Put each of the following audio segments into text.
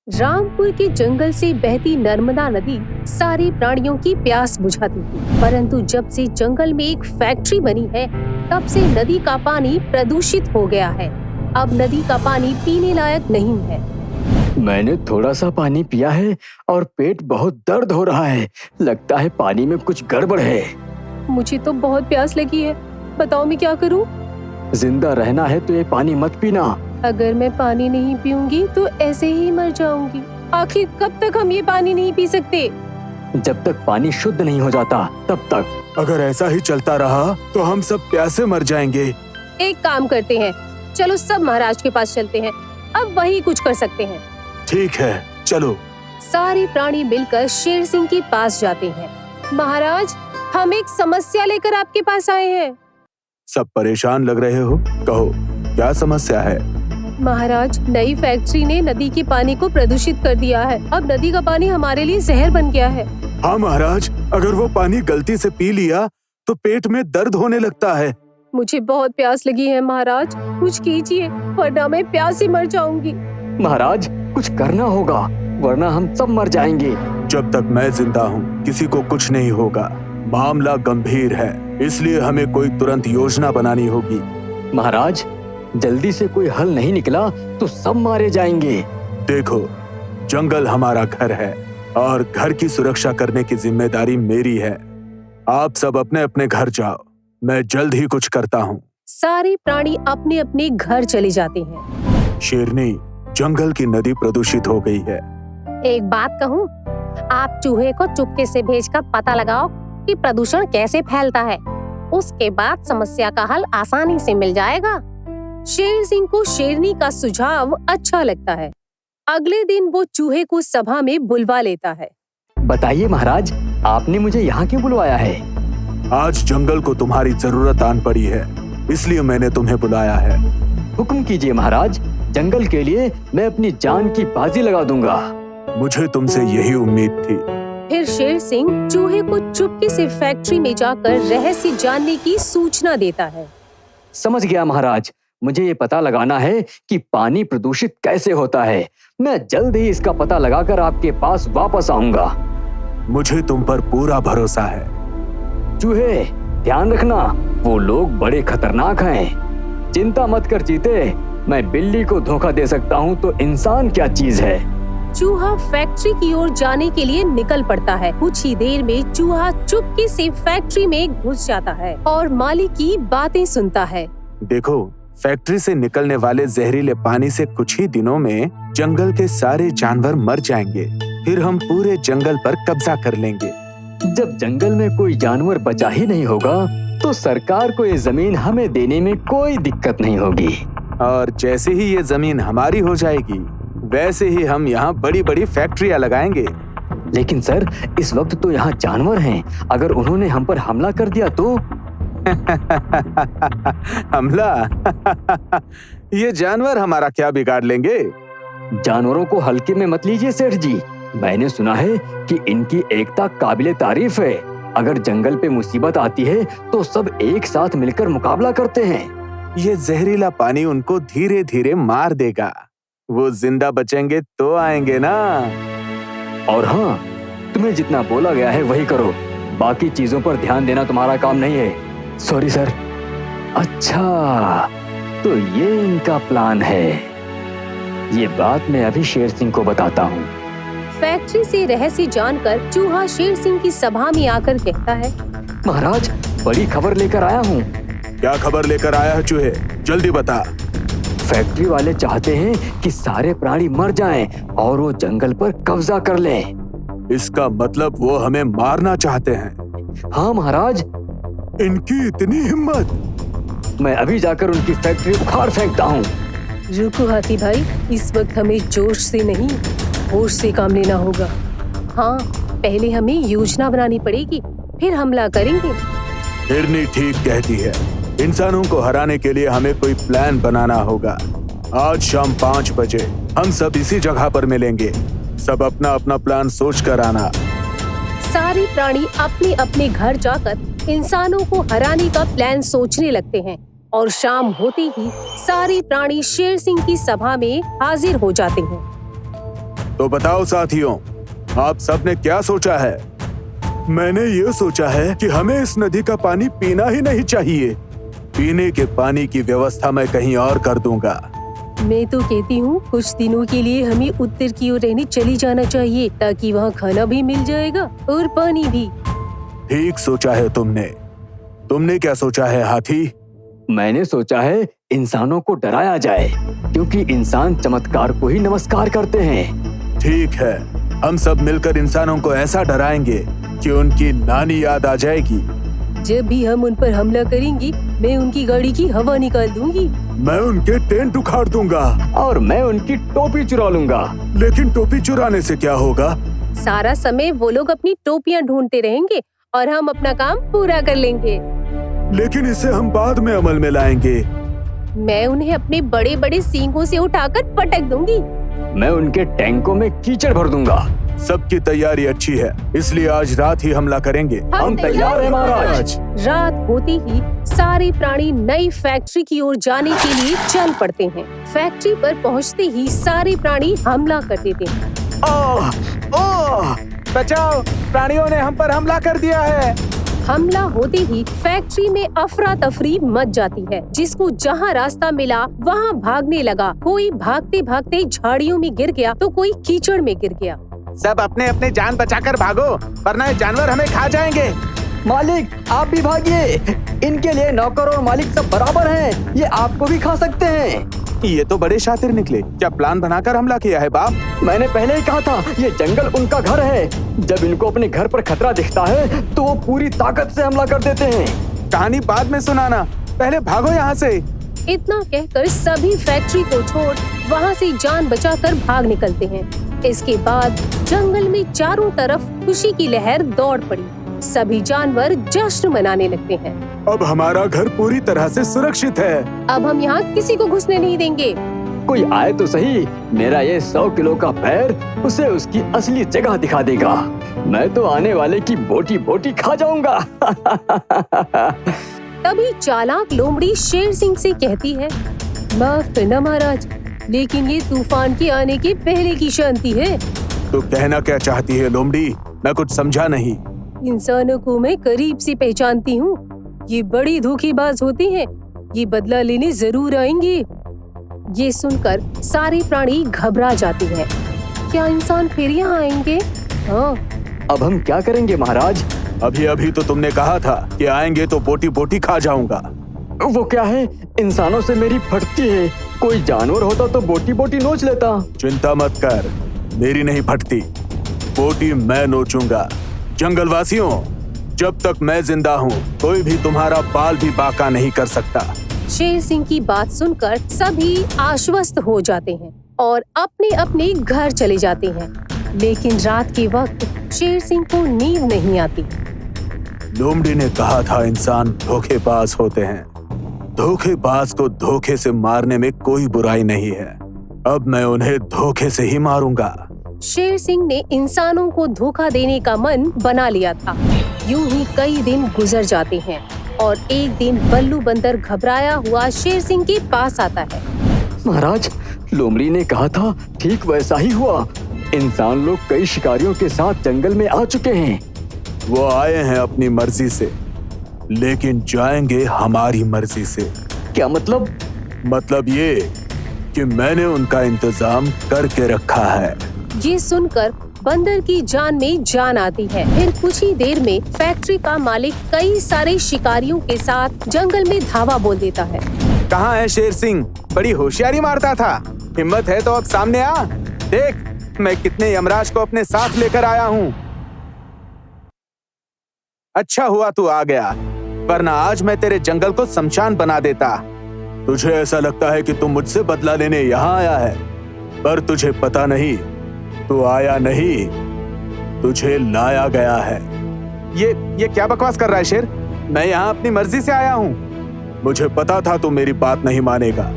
रामपुर के जंगल से बहती नर्मदा नदी सारे प्राणियों की प्यास बुझाती थी, परंतु जब से जंगल में एक फैक्ट्री बनी है, तब से नदी का पानी प्रदूषित हो गया है। अब नदी का पानी पीने लायक नहीं है। मैंने थोड़ा सा पानी पिया है और पेट बहुत दर्द हो रहा है। लगता है पानी में कुछ गड़बड़ है। मुझे तो बहुत प्यास लगी है, बताओ मैं क्या करूं? जिंदा रहना है तो ये पानी मत पीना। अगर मैं पानी नहीं पीऊंगी तो ऐसे ही मर जाऊंगी। आखिर कब तक हम ये पानी नहीं पी सकते? जब तक पानी शुद्ध नहीं हो जाता तब तक। अगर ऐसा ही चलता रहा तो हम सब प्यासे मर जाएंगे। एक काम करते हैं, चलो सब महाराज के पास चलते हैं, अब वही कुछ कर सकते हैं। ठीक है, चलो। सारे प्राणी मिलकर शेर सिंह के पास जाते हैं। महाराज, हम एक समस्या लेकर आपके पास आए हैं। सब परेशान लग रहे हो, कहो क्या समस्या है? महाराज, नई फैक्ट्री ने नदी के पानी को प्रदूषित कर दिया है। अब नदी का पानी हमारे लिए जहर बन गया है। हाँ महाराज, अगर वो पानी गलती से पी लिया तो पेट में दर्द होने लगता है। मुझे बहुत प्यास लगी है महाराज, कुछ कीजिए वरना मैं प्यास से मर जाऊंगी। महाराज, कुछ करना होगा वरना हम सब मर जाएंगे। जब तक मैं जिंदा हूँ किसी को कुछ नहीं होगा। मामला गंभीर है, इसलिए हमें कोई तुरंत योजना बनानी होगी। महाराज, जल्दी से कोई हल नहीं निकला तो सब मारे जाएंगे। देखो, जंगल हमारा घर है और घर की सुरक्षा करने की जिम्मेदारी मेरी है। आप सब अपने अपने घर जाओ, मैं जल्द ही कुछ करता हूँ। सारे प्राणी अपने अपने घर चले जाते हैं। शेरनी, जंगल की नदी प्रदूषित हो गई है। एक बात कहूँ, आप चूहे को चुपके से भेजकर पता लगाओ कि प्रदूषण कैसे फैलता है। उसके बाद समस्या का हल आसानी से मिल जाएगा। शेर सिंह को शेरनी का सुझाव अच्छा लगता है। अगले दिन वो चूहे को सभा में बुलवा लेता है। बताइए महाराज, आपने मुझे यहाँ क्यों बुलवाया है? आज जंगल को तुम्हारी जरूरत आन पड़ी है, इसलिए मैंने तुम्हें बुलाया है। हुक्म कीजिए महाराज, जंगल के लिए मैं अपनी जान की बाजी लगा दूंगा। मुझे तुमसे यही उम्मीद थी। फिर शेर सिंह चूहे को चुपके से फैक्ट्री में जाकर रहस्य जानने की सूचना देता है। समझ गया महाराज, मुझे ये पता लगाना है कि पानी प्रदूषित कैसे होता है। मैं जल्द ही इसका पता लगाकर आपके पास वापस आऊंगा। मुझे तुम पर पूरा भरोसा है। चूहे, ध्यान रखना, वो लोग बड़े खतरनाक हैं। चिंता मत कर चीते, मैं बिल्ली को धोखा दे सकता हूँ तो इंसान क्या चीज है। चूहा फैक्ट्री की ओर जाने के लिए निकल पड़ता है। कुछ ही देर में चूहा चुपके से फैक्ट्री में घुस जाता है और मालिक की बातें सुनता है। देखो, फैक्ट्री से निकलने वाले जहरीले पानी से कुछ ही दिनों में जंगल के सारे जानवर मर जाएंगे। फिर हम पूरे जंगल पर कब्जा कर लेंगे। जब जंगल में कोई जानवर बचा ही नहीं होगा तो सरकार को ये जमीन हमें देने में कोई दिक्कत नहीं होगी। और जैसे ही ये जमीन हमारी हो जाएगी, वैसे ही हम यहाँ बड़ी बड़ी फैक्ट्रियाँ लगाएंगे। लेकिन सर, इस वक्त तो यहाँ जानवर हैं। अगर उन्होंने हम पर हमला कर दिया तो? हमला? ये जानवर हमारा क्या बिगाड़ लेंगे? जानवरों को हल्के में मत लीजिए सेठ जी। मैंने सुना है कि इनकी एकता काबिले तारीफ है। अगर जंगल पे मुसीबत आती है तो सब एक साथ मिलकर मुकाबला करते हैं। ये जहरीला पानी उनको धीरे धीरे मार देगा। वो जिंदा बचेंगे तो आएंगे ना। और हाँ, तुम्हें जितना बोला गया है वही करो। बाकी चीजों पर ध्यान देना तुम्हारा काम नहीं है। Sorry sir. अच्छा, तो ये इनका प्लान है। ये बात मैं अभी शेर सिंह को बताता हूँ। फैक्ट्री से रहस्य जानकर चूहा शेर सिंह की सभा में आकर कहता है, महाराज, बड़ी खबर लेकर आया हूँ। क्या खबर लेकर आया है चूहे? जल्दी बता। फैक्ट्री वाले चाहते हैं कि सारे प्राणी मर जाएं और वो जंगल पर कब्जा कर लें। इसका मतलब वो हमें मारना चाहते हैं? हाँ महाराज। इनकी इतनी हिम्मत! मैं अभी जाकर उनकी फैक्ट्री उखाड़ फेंकता हूँ। रुको हाथी भाई, इस वक्त हमें जोश से नहीं, होश से काम लेना होगा। हाँ, पहले हमें योजना बनानी पड़ेगी, फिर हमला करेंगे। हिरनी ठीक कहती है। इंसानों को हराने के लिए हमें कोई प्लान बनाना होगा। आज शाम 5 बजे हम सब इसी जगह पर मिलेंगे। सब अपना अपना प्लान सोच कर आना। सारे प्राणी अपने अपने घर जाकर इंसानों को हराने का प्लान सोचने लगते हैं और शाम होते ही सारे प्राणी शेर सिंह की सभा में हाजिर हो जाते हैं। तो बताओ साथियों, आप सबने क्या सोचा है? मैंने ये सोचा है कि हमें इस नदी का पानी पीना ही नहीं चाहिए। पीने के पानी की व्यवस्था मैं कहीं और कर दूंगा। मैं तो कहती हूँ कुछ दिनों के लिए हमें उत्तर की ओर रहने चली जाना चाहिए, ताकि वहाँ खाना भी मिल जाएगा और पानी भी। ठीक सोचा है तुमने क्या सोचा है हाथी? मैंने सोचा है इंसानों को डराया जाए, क्योंकि इंसान चमत्कार को ही नमस्कार करते हैं। ठीक है, हम सब मिलकर इंसानों को ऐसा डराएंगे कि उनकी नानी याद आ जाएगी। जब भी हम उन पर हमला करेंगे, मैं उनकी गाड़ी की हवा निकाल दूंगी। मैं उनके टेंट उखाड़ दूंगा और मैं उनकी टोपी चुरा लूंगा। लेकिन टोपी चुराने से क्या होगा? सारा समय वो लोग अपनी टोपियां ढूंढते रहेंगे और हम अपना काम पूरा कर लेंगे। लेकिन इसे हम बाद में अमल में लाएंगे। मैं उन्हें अपने बड़े बड़े सींगों से उठाकर पटक दूंगी। मैं उनके टैंकों में कीचड़ भर दूंगा। सबकी तैयारी अच्छी है, इसलिए आज रात ही हमला करेंगे। हम तैयार हैं महाराज। रात होते ही सारे प्राणी नई फैक्ट्री की ओर जाने के लिए चल पड़ते हैं। फैक्ट्री पर पहुंचते ही सारे प्राणी हमला कर देते हैं। बचाओ, प्राणियों ने हम पर हमला कर दिया है। हमला होते ही फैक्ट्री में अफरा तफरी मच जाती है। जिसको जहाँ रास्ता मिला वहाँ भागने लगा। कोई भागते भागते झाड़ियों में गिर गया तो कोई कीचड़ में गिर गया। सब अपने अपने जान बचाकर भागो, वरना ये जानवर हमें खा जाएंगे। मालिक, आप भी भागिए। इनके लिए नौकर और मालिक सब बराबर हैं। ये आपको भी खा सकते हैं। ये तो बड़े शातिर निकले। क्या प्लान बनाकर हमला किया है बाप? मैंने पहले ही कहा था, ये जंगल उनका घर है। जब इनको अपने घर पर खतरा दिखता है तो वो पूरी ताकत से हमला कर देते हैं। कहानी बाद में सुनाना, पहले भागो यहाँ से। इतना कहकर सभी फैक्ट्री को छोड़ वहाँ से जान बचाकर भाग निकलते हैं। इसके बाद जंगल में चारों तरफ खुशी की लहर दौड़ पड़ी। सभी जानवर जश्न मनाने लगते हैं। अब हमारा घर पूरी तरह से सुरक्षित है। अब हम यहाँ किसी को घुसने नहीं देंगे। कोई आए तो सही, मेरा ये 100 किलो का पैर उसे उसकी असली जगह दिखा देगा। मैं तो आने वाले की बोटी बोटी खा जाऊंगा। तभी चालाक लोमड़ी शेर सिंह से कहती है, माफ करना महाराज, लेकिन ये तूफान के आने के पहले की शांति है। तो कहना क्या चाहती है लोमड़ी? मैं कुछ समझा नहीं। इंसानों को मैं करीब से पहचानती हूँ। ये बड़ी धोखेबाज होती हैं। ये बदला लेने जरूर आएंगे। ये सुनकर सारे प्राणी घबरा जाते हैं। क्या इंसान फिर यहाँ आएंगे? हाँ। अब हम क्या करेंगे महाराज? अभी तो तुमने कहा था कि आएंगे तो बोटी बोटी खा जाऊंगा। वो क्या है, इंसानों से मेरी फटती है। कोई जानवर होता तो बोटी बोटी नोच लेता। चिंता मत कर, मेरी नहीं फटती, बोटी मैं नोचूंगा। जंगलवासियों, जब तक मैं जिंदा हूँ कोई भी तुम्हारा बाल भी बांका नहीं कर सकता। शेर सिंह की बात सुनकर सभी आश्वस्त हो जाते हैं और अपने अपने घर चले जाते हैं। लेकिन रात के वक्त शेर सिंह को नींद नहीं आती। लोमड़ी ने कहा था इंसान धोखेबाज होते हैं। धोखेबाज को धोखे से मारने में कोई बुराई नहीं है। अब मैं उन्हें धोखे से ही मारूंगा। शेर सिंह ने इंसानों को धोखा देने का मन बना लिया था। यूं ही कई दिन गुजर जाते हैं और एक दिन बल्लू बंदर घबराया हुआ शेर सिंह के पास आता है। महाराज, लोमड़ी ने कहा था ठीक वैसा ही हुआ। इंसान लोग कई शिकारियों के साथ जंगल में आ चुके हैं। वो आए हैं अपनी मर्जी से, लेकिन जाएंगे हमारी मर्जी से। क्या मतलब? मतलब ये कि मैंने उनका इंतजाम करके रखा है। ये सुनकर बंदर की जान में जान आती है। फिर कुछ ही देर में फैक्ट्री का मालिक कई सारे शिकारियों के साथ जंगल में धावा बोल देता है। कहाँ है शेर सिंह? बड़ी होशियारी मारता था। हिम्मत है तो अब सामने आ। देख, मैं कितने यमराज को अपने साथ लेकर आया हूँ। अच्छा हुआ तू आ गया, वरना आज मैं तेरे जंगल को शमशान बना देता। तुझे ऐसा लगता है कि तू मुझसे बदला लेने यहाँ आया है, पर तुझे पता नहीं, तू आया नहीं, तुझे लाया गया है। ये क्या बकवास कर रहा है शेर? मैं यहाँ अपनी मर्जी से आया हूँ। मुझे पता था तू मेरी बात नहीं मानेगा,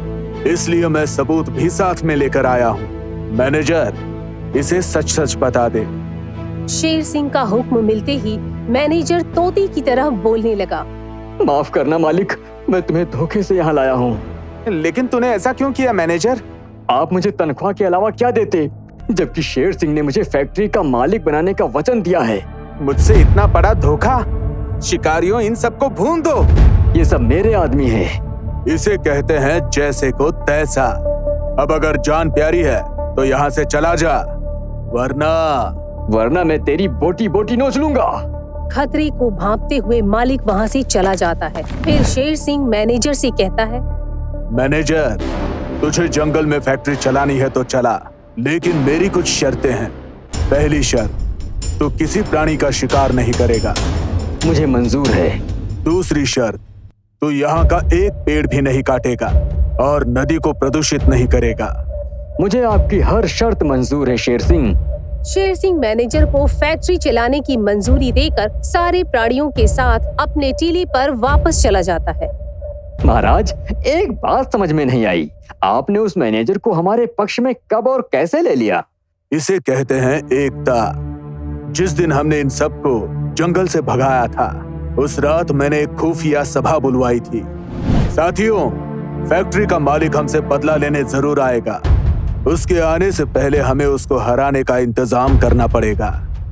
इसलिए मैं सबूत भी साथ में लेकर आया हूँ। मैनेजर, इसे सच सच बता दे। शेर सिंह का हुक्म मिलते ही मैनेजर तोते की तरह बोलने लगा। माफ करना मालिक, मैं तुम्हें धोखे से यहाँ लाया हूँ। लेकिन तूने ऐसा क्यों किया मैनेजर? आप मुझे तनख्वाह के अलावा क्या देते? जबकि शेर सिंह ने मुझे फैक्ट्री का मालिक बनाने का वचन दिया है। मुझसे इतना बड़ा धोखा। शिकारियों, इन सबको भून दो। ये सब मेरे आदमी हैं। इसे कहते हैं जैसे को तैसा। अब अगर जान प्यारी है तो यहाँ से चला जा, वरना मैं तेरी बोटी बोटी नोच लूंगा। खतरे को भांपते हुए मालिक वहाँ से चला जाता है। फिर शेर सिंह मैनेजर से कहता है, मैनेजर, तुझे जंगल में फैक्ट्री चलानी है तो चला, लेकिन मेरी कुछ शर्तें हैं। पहली शर्त, तू किसी प्राणी का शिकार नहीं करेगा। मुझे मंजूर है। दूसरी शर्त, तू यहाँ का एक पेड़ भी नहीं काटेगा और नदी को प्रदूषित नहीं करेगा। मुझे आपकी हर शर्त मंजूर है शेर सिंह। शेर सिंह मैनेजर को फैक्ट्री चलाने की मंजूरी देकर सारे प्राणियों के साथ अपने टीले पर वापस चला जाता है। महाराज, एक बात समझ में नहीं आई, आपने उस मैनेजर को हमारे पक्ष में कब और कैसे ले लिया? इसे कहते हैं एकता। जिस दिन हमने इन सबको जंगल से भगाया था, उस रात मैंने एक खुफिया सभा बुलवाई थी। साथियों, फैक्ट्री का मालिक हमसे बदला लेने जरूर आएगा। उसके आने से पहले हमें उसको हराने का इंतजाम करना पड़ेगा।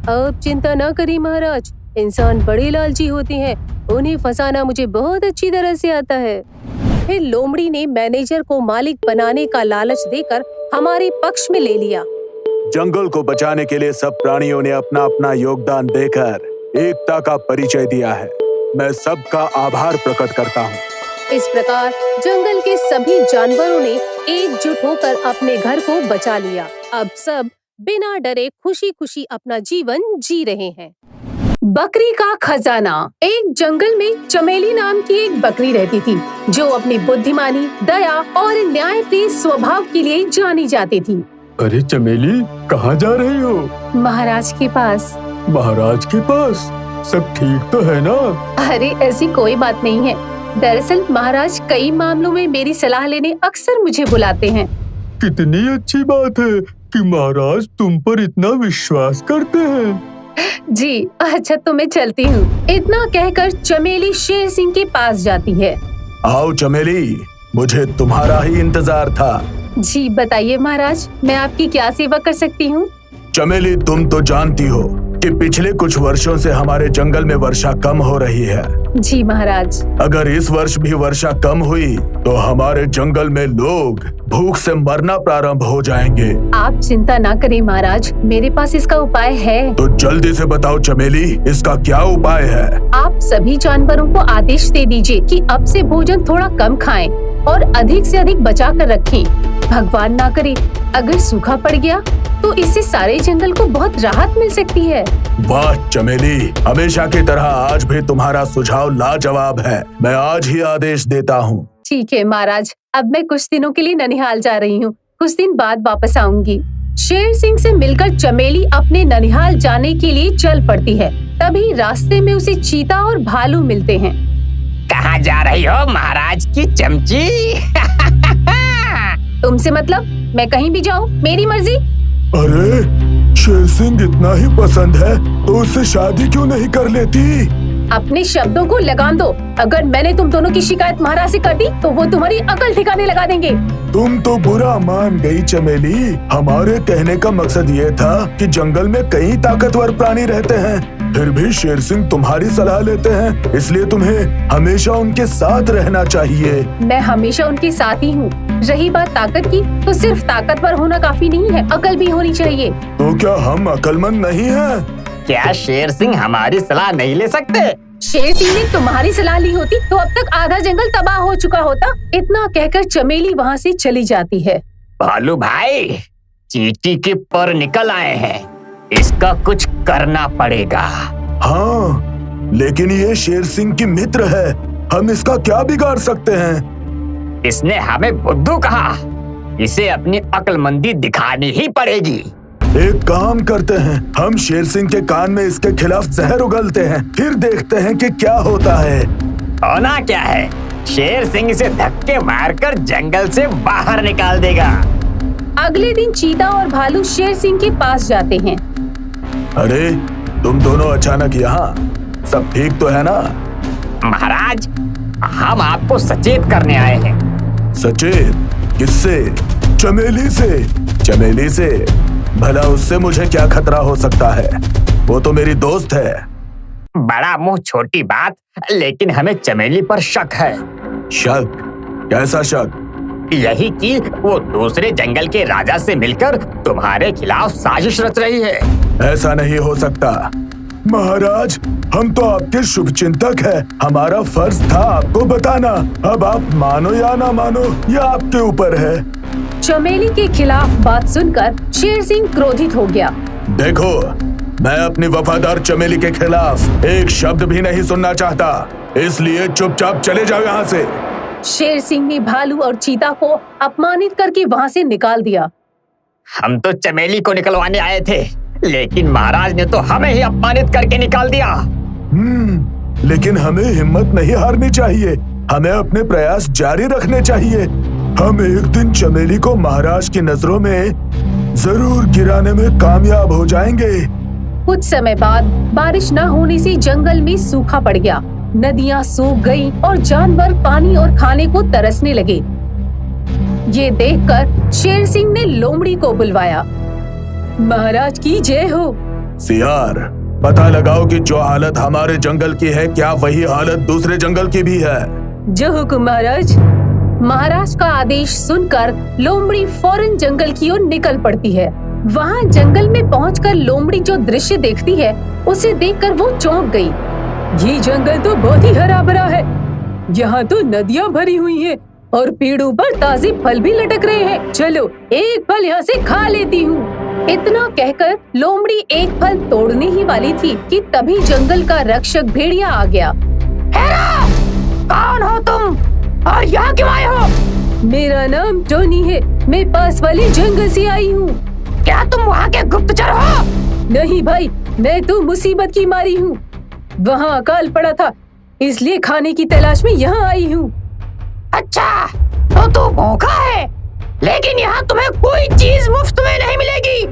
अब चिंता न करिए महाराज, इंसान बड़े लालची होते हैं, उन्हें फंसाना मुझे बहुत अच्छी तरह से आता है। फिर लोमड़ी ने मैनेजर को मालिक बनाने का लालच देकर हमारे पक्ष में ले लिया। जंगल को बचाने के लिए सब प्राणियों ने अपना अपना योगदान देकर एकता का परिचय दिया है। मैं सबका आभार प्रकट करता हूँ। इस प्रकार जंगल के सभी जानवरों ने एकजुट होकर अपने घर को बचा लिया। अब सब बिना डरे खुशी खुशी अपना जीवन जी रहे हैं। बकरी का खजाना। एक जंगल में चमेली नाम की एक बकरी रहती थी, जो अपनी बुद्धिमानी, दया और न्यायप्रिय स्वभाव के लिए जानी जाती थी। अरे चमेली, कहाँ जा रही हो? महाराज के पास। महाराज के पास? सब ठीक तो है ना? अरे ऐसी कोई बात नहीं है। दरअसल महाराज कई मामलों में मेरी सलाह लेने अक्सर मुझे बुलाते हैं। कितनी अच्छी बात है कि महाराज तुम पर इतना विश्वास करते हैं। जी अच्छा, तो मैं चलती हूँ। इतना कहकर चमेली शेर सिंह के पास जाती है। आओ चमेली, मुझे तुम्हारा ही इंतजार था। जी बताइए महाराज, मैं आपकी क्या सेवा कर सकती हूँ? चमेली, तुम तो जानती हो कि पिछले कुछ वर्षों से हमारे जंगल में वर्षा कम हो रही है। जी महाराज। अगर इस वर्ष भी वर्षा कम हुई तो हमारे जंगल में लोग भूख से मरना प्रारंभ हो जाएंगे। आप चिंता ना करें महाराज, मेरे पास इसका उपाय है। तो जल्दी से बताओ चमेली, इसका क्या उपाय है? आप सभी जानवरों को आदेश दे दीजिए कि अब से भोजन थोड़ा कम खाएं और अधिक से अधिक बचा कर रखें। भगवान ना करे अगर सूखा पड़ गया तो इससे सारे जंगल को बहुत राहत मिल सकती है। वाह चमेली, हमेशा की तरह आज भी तुम्हारा सुझाव लाजवाब है। मैं आज ही आदेश देता हूँ। ठीक है महाराज, अब मैं कुछ दिनों के लिए ननिहाल जा रही हूँ, कुछ दिन बाद वापस आऊंगी। शेर सिंह से मिलकर चमेली अपने ननिहाल जाने के लिए चल पड़ती है। तभी रास्ते में उसे चीता और भालू मिलते हैं। कहाँ जा रही हो महाराज की चमची? तुमसे मतलब? मैं कहीं भी जाऊँ, मेरी मर्जी। अरे शेर सिंह इतना ही पसंद है तो उससे शादी क्यों नहीं कर लेती? अपने शब्दों को लगाम दो। अगर मैंने तुम दोनों की शिकायत महाराज से कर दी तो वो तुम्हारी अकल ठिकाने लगा देंगे। तुम तो बुरा मान गई चमेली। हमारे कहने का मकसद ये था कि जंगल में कई ताकतवर प्राणी रहते हैं, फिर भी शेर सिंह तुम्हारी सलाह लेते हैं, इसलिए तुम्हें हमेशा उनके साथ रहना चाहिए। मैं हमेशा उनके साथ ही हूँ। रही बात ताकत की, तो सिर्फ ताकतवर होना काफी नहीं है, अकल भी होनी चाहिए। तो क्या हम अकलमंद नहीं हैं? क्या शेर सिंह हमारी सलाह नहीं ले सकते? शेर सिंह ने तुम्हारी सलाह ली होती तो अब तक आधा जंगल तबाह हो चुका होता। इतना कहकर चमेली वहाँ से चली जाती है। भालू भाई, चींटी के पर निकल आए हैं, इसका कुछ करना पड़ेगा। हाँ, लेकिन ये शेर सिंह की मित्र है, हम इसका क्या बिगाड़ सकते हैं? इसने हमें बुद्धू कहा, इसे अपनी अक्लमंदी दिखानी ही पड़ेगी। एक काम करते हैं, हम शेर सिंह के कान में इसके खिलाफ जहर उगलते हैं, फिर देखते हैं कि क्या होता है। होना क्या है, शेर सिंह इसे धक्के मारकर जंगल से बाहर निकाल देगा। अगले दिन चीता और भालू शेर सिंह के पास जाते हैं। अरे तुम दोनों अचानक यहाँ, सब ठीक तो है ना? महाराज, हम आपको सचेत करने आए हैं। सचेत? किससे? चमेली से। चमेली से? भला उससे मुझे क्या खतरा हो सकता है? वो तो मेरी दोस्त है। बड़ा मुंह छोटी बात, लेकिन हमें चमेली पर शक है। शक? कैसा शक? यही कि वो दूसरे जंगल के राजा से मिलकर तुम्हारे खिलाफ साजिश रच रही है। ऐसा नहीं हो सकता महाराज, हम तो आपके शुभचिंतक हैं। हमारा फर्ज था आपको बताना। अब आप मानो या ना मानो, यह आपके ऊपर है। चमेली के खिलाफ बात सुनकर शेर सिंह क्रोधित हो गया। देखो, मैं अपनी वफादार चमेली के खिलाफ एक शब्द भी नहीं सुनना चाहता, इसलिए चुपचाप चले जाओ यहाँ से। शेर सिंह ने भालू और चीता को अपमानित करके वहाँ से निकाल दिया। हम तो चमेली को निकलवाने आए थे, लेकिन महाराज ने तो हमें ही अपमानित करके निकाल दिया। लेकिन हमें हिम्मत नहीं हारनी चाहिए। हमें अपने प्रयास जारी रखने चाहिए। हम एक दिन चमेली को महाराज की नजरों में जरूर गिराने में कामयाब हो जाएंगे। कुछ समय बाद बारिश न होने से जंगल में सूखा पड़ गया। नदियाँ सूख गईं और जानवर पानी और खाने को तरसने लगे। ये देखकर शेर सिंह ने लोमड़ी को बुलवाया। महाराज की जय हो। सियार, पता लगाओ कि जो हालत हमारे जंगल की है, क्या वही हालत दूसरे जंगल की भी है? जो हुकुम महाराज। महाराज का आदेश सुनकर लोमड़ी फौरन जंगल की ओर निकल पड़ती है। वहाँ जंगल में पहुंचकर लोमड़ी जो दृश्य देखती है, उसे देखकर वो चौंक गई। ये जंगल तो बहुत ही हरा भरा है। यहाँ तो नदियाँ भरी हुई हैं और पेड़ों पर ताजे फल भी लटक रहे हैं। चलो एक फल यहाँ से खा लेती हूँ। इतना कहकर लोमड़ी एक फल तोड़ने ही वाली थी कि तभी जंगल का रक्षक भेड़िया आ गया। हेरा, कौन हो तुम और यहाँ क्यों आए हो? मेरा नाम टोनी है। मैं पास वाले जंगल से आई हूँ। क्या तुम वहाँ के गुप्तचर हो? नहीं भाई, मैं तो मुसीबत की मारी हूँ। वहाँ अकाल पड़ा था, इसलिए खाने की तलाश में यहाँ आई हूँ। अच्छा, तो तू भूखा है, लेकिन यहाँ तुम्हें कोई चीज मुफ्त में नहीं मिलेगी।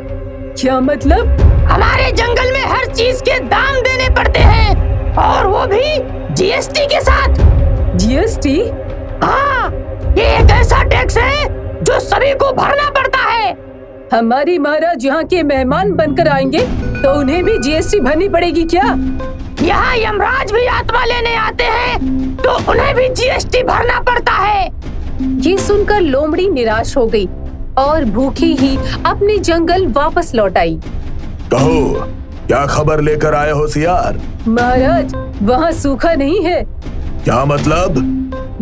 क्या मतलब? हमारे जंगल में हर चीज के दाम देने पड़ते हैं, और वो भी जीएसटी के साथ। जीएसटी? हाँ, ये एक ऐसा टैक्स है जो सभी को भरना पड़ता है। हमारे महाराज यहाँ के मेहमान बनकर आएंगे तो उन्हें भी जीएसटी भरनी पड़ेगी क्या? यहाँ यमराज भी आत्मा लेने आते हैं तो उन्हें भी जीएसटी भरना पड़ता है। ये सुनकर लोमड़ी निराश हो गई और भूखी ही अपने जंगल वापस लौट आई। कहो, क्या खबर लेकर आए हो सियार? महाराज, वहाँ सूखा नहीं है। क्या मतलब?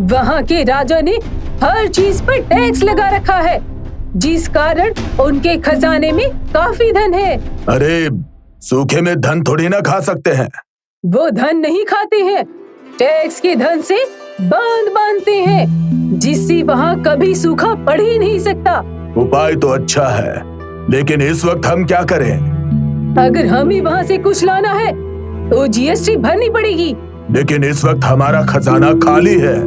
वहाँ के राजा ने हर चीज पर टैक्स लगा रखा है, जिस कारण उनके खजाने में काफी धन है। अरे, सूखे में धन थोड़ी ना खा सकते हैं। वो धन नहीं खाते हैं, टैक्स के धन से बांध बांधते हैं, जिससे वहाँ कभी सूखा पड़ ही नहीं सकता। उपाय तो अच्छा है, लेकिन इस वक्त हम क्या करें? अगर हमें वहाँ से कुछ लाना है तो जीएसटी भरनी पड़ेगी। लेकिन इस वक्त हमारा खजाना खाली है।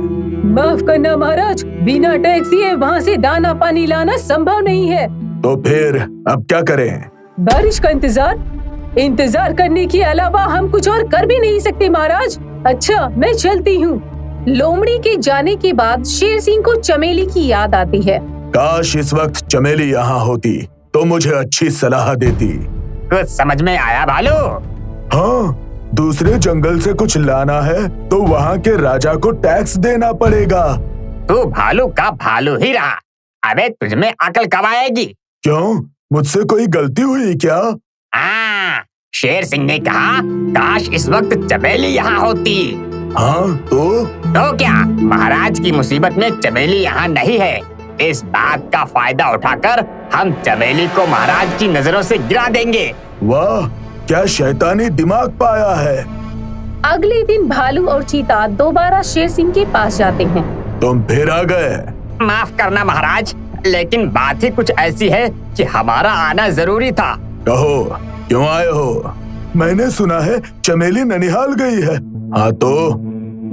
माफ करना महाराज, बिना टैक्स दिए वहाँ से दाना पानी लाना संभव नहीं है। तो फिर अब क्या करें? बारिश का इंतजार करने के अलावा हम कुछ और कर भी नहीं सकते महाराज। अच्छा, मैं चलती हूँ। लोमड़ी के जाने के बाद शेर सिंह को चमेली की याद आती है। काश इस वक्त चमेली यहाँ होती तो मुझे अच्छी सलाह देती। कुछ समझ में आया भालू? हाँ, दूसरे जंगल से कुछ लाना है तो वहाँ के राजा को टैक्स देना पड़ेगा। तू भालू का भालू ही रहा। अबे तुझमें अकल कब आएगी? क्यों, मुझसे कोई गलती हुई क्या? हाँ, शेर सिंह ने कहा काश इस वक्त चमेली यहाँ होती। हाँ तो क्या महाराज की मुसीबत में चमेली यहाँ नहीं है? इस बात का फायदा उठाकर हम चमेली को महाराज की नजरों से गिरा देंगे। वाह, क्या शैतानी दिमाग पाया है। अगले दिन भालू और चीता दोबारा शेर सिंह के पास जाते हैं। तुम फिर आ गए? माफ करना महाराज, लेकिन बात ही कुछ ऐसी है कि हमारा आना जरूरी था। कहो, क्यों आए हो? मैंने सुना है चमेली ननिहाल गई है। हाँ तो?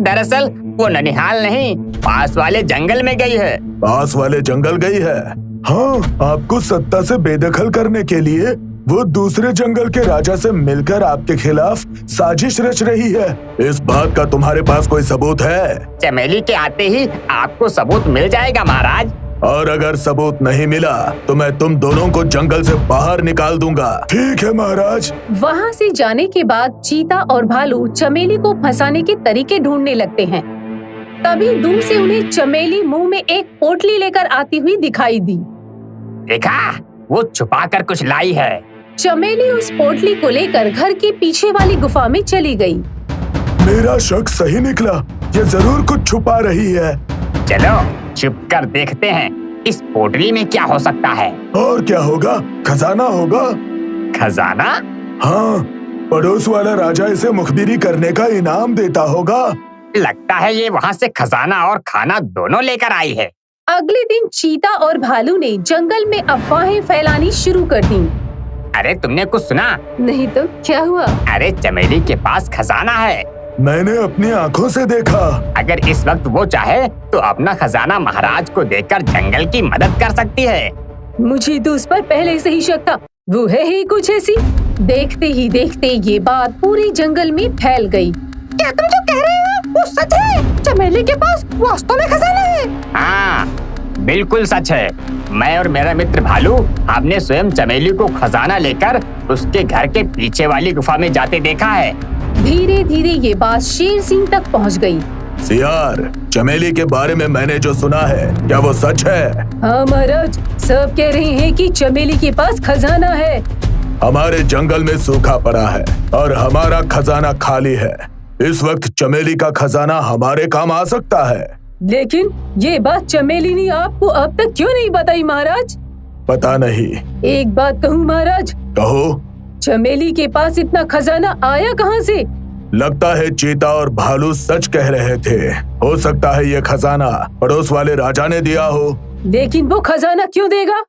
दरअसल वो ननिहाल नहीं, पास वाले जंगल में गई है। पास वाले जंगल गई है? हाँ, आपको सत्ता से बेदखल करने के लिए वो दूसरे जंगल के राजा से मिलकर आपके खिलाफ साजिश रच रही है। इस बात का तुम्हारे पास कोई सबूत है? चमेली के आते ही आपको सबूत मिल जाएगा महाराज। और अगर सबूत नहीं मिला तो मैं तुम दोनों को जंगल से बाहर निकाल दूंगा। ठीक है महाराज। वहाँ से जाने के बाद चीता और भालू चमेली को फंसाने के तरीके ढूंढने लगते हैं। तभी दूर से उन्हें चमेली मुंह में एक पोटली लेकर आती हुई दिखाई दी। देखा, वो छुपा कर कुछ लाई है। चमेली उस पोटली को लेकर घर के पीछे वाली गुफा में चली गई। मेरा शक सही निकला, ये जरूर कुछ छुपा रही है। चलो छुप कर देखते हैं इस पोटली में क्या हो सकता है। और क्या होगा? खजाना होगा। खजाना? हाँ, पड़ोस वाला राजा इसे मुखबिरी करने का इनाम देता होगा। लगता है ये वहाँ से खजाना और खाना दोनों लेकर आई है। अगले दिन चीता और भालू ने जंगल में अफवाहें फैलानी शुरू कर दी। अरे तुमने कुछ सुना? नहीं तो क्या हुआ? अरे चमेली के पास खजाना है। मैंने अपनी आंखों से देखा। अगर इस वक्त वो चाहे तो अपना खजाना महाराज को देकर जंगल की मदद कर सकती है। मुझे तो उस पर पहले से ही शक था, वो है ही कुछ ऐसी। देखते ही देखते ये बात पूरे जंगल में फैल गई। क्या तुम जो कह रहे हो वो सच है? चमेली के पास वास्तव में खजाना है? हाँ, बिल्कुल सच है। मैं और मेरा मित्र भालू हमने स्वयं चमेली को खजाना लेकर उसके घर के पीछे वाली गुफा में जाते देखा है। धीरे धीरे ये बात शेर सिंह तक पहुंच गई। सियार, चमेली के बारे में मैंने जो सुना है, क्या वो सच है? हाँ महाराज, सब कह रहे हैं कि चमेली के पास खजाना है। हमारे जंगल में सूखा पड़ा है और हमारा खजाना खाली है। इस वक्त चमेली का खजाना हमारे काम आ सकता है। लेकिन ये बात चमेली ने आपको अब तक क्यों नहीं बताई महाराज? पता नहीं। एक बात कहूँ महाराज? कहो। चमेली के पास इतना खजाना आया कहाँ से? लगता है चीता और भालू सच कह रहे थे। हो सकता है ये खजाना पड़ोस वाले राजा ने दिया हो। लेकिन वो खजाना क्यों देगा?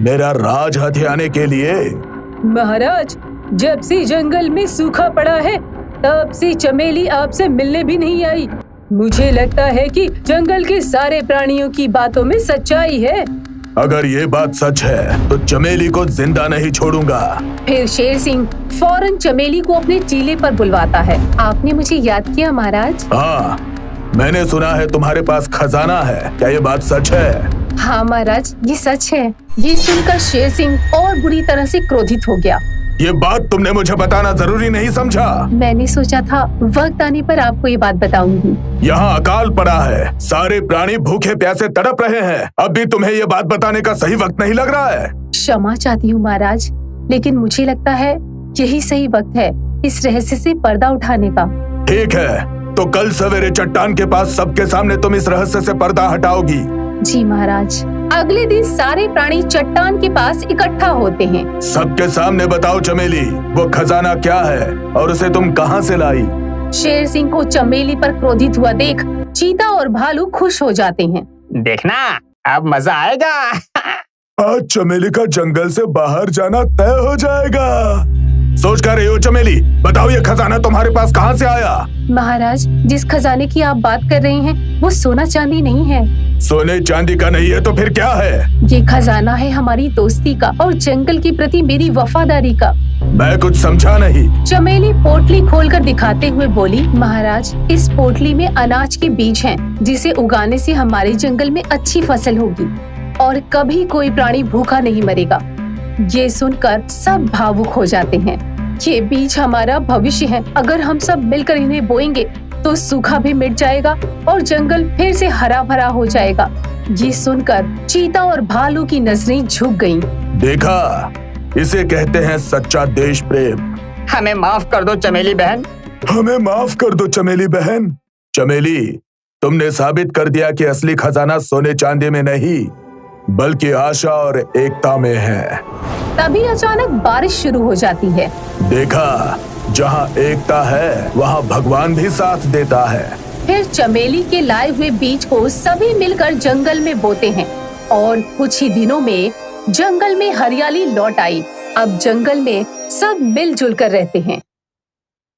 मेरा राज हथियाने के लिए। महाराज, जब से जंगल में सूखा पड़ा है तब से चमेली आपसे मिलने भी नहीं आई। मुझे लगता है कि जंगल के सारे प्राणियों की बातों में सच्चाई है। अगर ये बात सच है तो चमेली को जिंदा नहीं छोड़ूंगा। फिर शेर सिंह फौरन चमेली को अपने टीले पर बुलवाता है। आपने मुझे याद किया महाराज? हाँ, मैंने सुना है तुम्हारे पास खजाना है। क्या ये बात सच है? हाँ महाराज, ये सच है। ये सुनकर शेर सिंह और बुरी तरह से क्रोधित हो गया। ये बात तुमने मुझे बताना जरूरी नहीं समझा? मैंने सोचा था वक्त आने पर आपको ये बात बताऊंगी। यहाँ अकाल पड़ा है, सारे प्राणी भूखे प्यासे तड़प रहे हैं। अब भी तुम्हें ये बात बताने का सही वक्त नहीं लग रहा है? क्षमा चाहती हूँ महाराज, लेकिन मुझे लगता है यही सही वक्त है इस रहस्य से पर्दा उठाने का। ठीक है, तो कल सवेरे चट्टान के पास सबके सामने तुम इस रहस्य से पर्दा हटाओगी। जी महाराज। अगले दिन सारे प्राणी चट्टान के पास इकट्ठा होते हैं। सबके सामने बताओ चमेली, वो खजाना क्या है और उसे तुम कहाँ से लाई? शेर सिंह को चमेली पर क्रोधित हुआ देख चीता और भालू खुश हो जाते हैं। देखना, अब मजा आएगा। आज चमेली का जंगल से बाहर जाना तय हो जाएगा। सोच कर रही हो चमेली? बताओ ये खजाना तुम्हारे पास कहाँ से आया? महाराज, जिस खजाने की आप बात कर रहे हैं वो सोना चांदी नहीं है। सोने चांदी का नहीं है तो फिर क्या है? ये खजाना है हमारी दोस्ती का और जंगल के प्रति मेरी वफादारी का। मैं कुछ समझा नहीं। चमेली पोटली खोलकर दिखाते हुए बोली, महाराज, इस पोटली में अनाज के बीज हैं, जिसे उगाने से हमारे जंगल में अच्छी फसल होगी और कभी कोई प्राणी भूखा नहीं मरेगा। ये सुनकर सब भावुक हो जाते हैं। ये बीज हमारा भविष्य है। अगर हम सब मिलकर इन्हें बोएंगे तो सूखा भी मिट जाएगा और जंगल फिर से हरा भरा हो जाएगा। ये सुनकर चीता और भालू की नजरें झुक गईं। देखा, इसे कहते हैं सच्चा देश प्रेम। हमें माफ कर दो चमेली बहन। हमें माफ कर दो चमेली बहन। चमेली, तुमने साबित कर दिया कि असली खजाना सोने चांदी में नहीं बल्कि आशा और एकता में है। तभी अचानक बारिश शुरू हो जाती है। देखा, जहाँ एकता है वहाँ भगवान भी साथ देता है। फिर चमेली के लाए हुए बीज को सभी मिलकर जंगल में बोते हैं और कुछ ही दिनों में जंगल में हरियाली लौट आई। अब जंगल में सब मिलजुल कर रहते हैं।